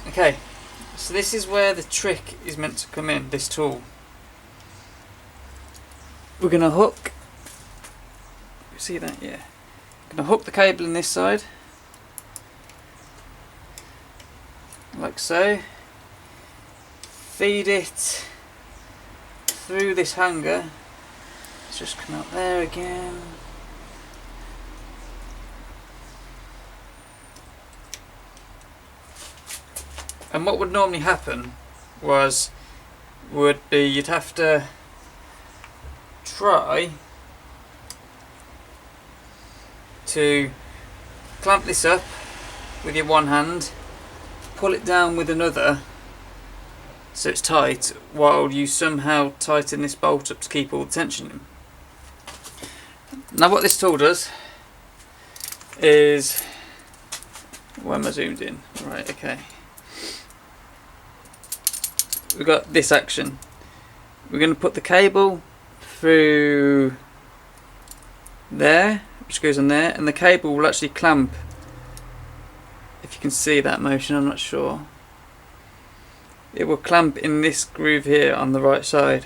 Okay, so this is where the trick is meant to come in, this tool. We're going to hook, see that? Yeah. Going to hook the cable in this side, like so. Feed it through this hanger. Let's just come out there again. And what would normally happen would be you'd have to try to clamp this up with your one hand, pull it down with another so it's tight, while you somehow tighten this bolt up to keep all the tension in. Now what this tool does is, where am I zoomed in? Right, okay. We've got this action. We're going to put the cable through there, which goes on there, and the cable will actually clamp. If you can see that motion, I'm not sure. It will clamp in this groove here on the right side.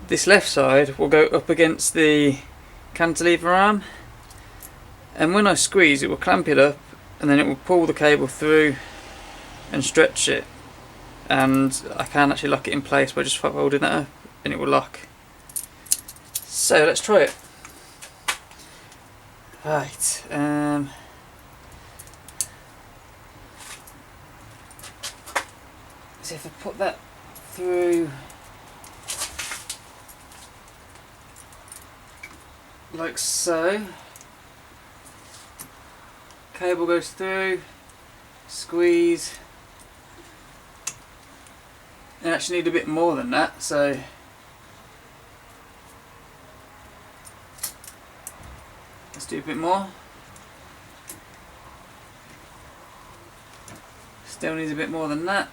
This left side will go up against the cantilever arm, and when I squeeze it will clamp it up, and then it will pull the cable through and stretch it, and I can actually lock it in place by just holding that up and it will lock. So let's try it. Right, so if I put that through like so, cable goes through, squeeze. I actually need a bit more than that, so let's do a bit more. Still needs a bit more than that.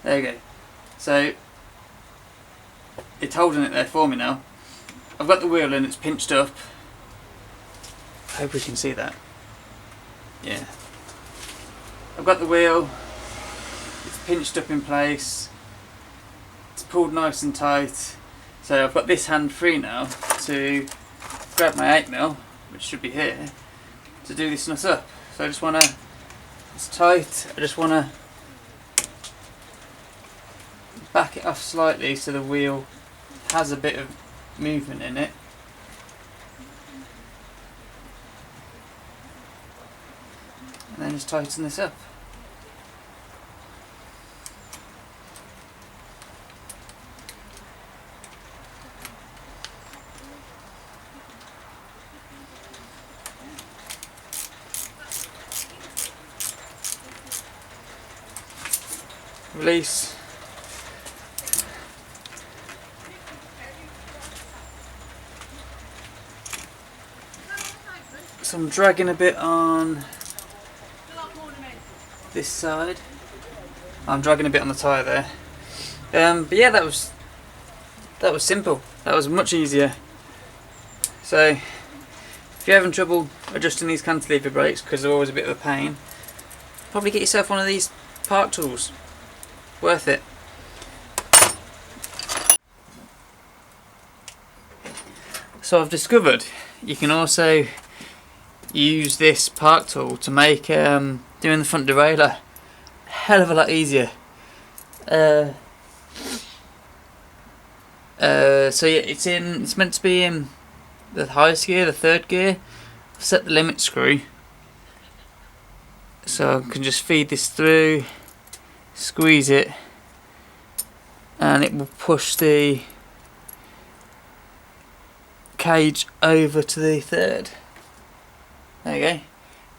There you go. So it's holding it there for me now. I've got the wheel and it's pinched up. I hope we can see that. Yeah. I've got the wheel, it's pinched up in place, it's pulled nice and tight. So I've got this hand free now to grab my 8mm, which should be here, to do this nut up. So I just want to, it's tight, I just want to back it off slightly so the wheel has a bit of movement in it. And then just tighten this up. Release. So I'm dragging a bit on this side. I'm dragging a bit on the tyre there. But yeah, that was simple. That was much easier. So if you're having trouble adjusting these cantilever brakes, because they're always a bit of a pain, probably get yourself one of these Park tools. Worth it. So I've discovered you can also use this Park tool to make doing the front derailleur a hell of a lot easier. So yeah, it's meant to be in the highest gear, the third gear. I've set the limit screw, so I can just feed this through, squeeze it, and it will push the cage over to the third. There you go.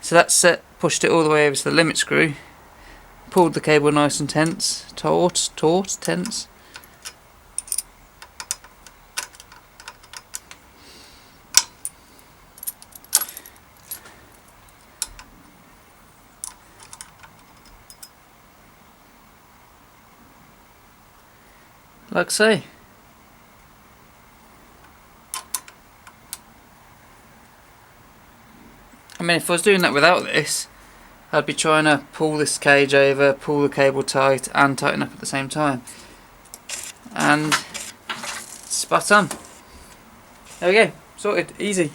So that's set, pushed it all the way over to the limit screw, pulled the cable nice and tense, tense. Like so. mean, if I was doing that without this, I'd be trying to pull this cage over, pull the cable tight and tighten up at the same time. And spot on. There we go, sorted, easy.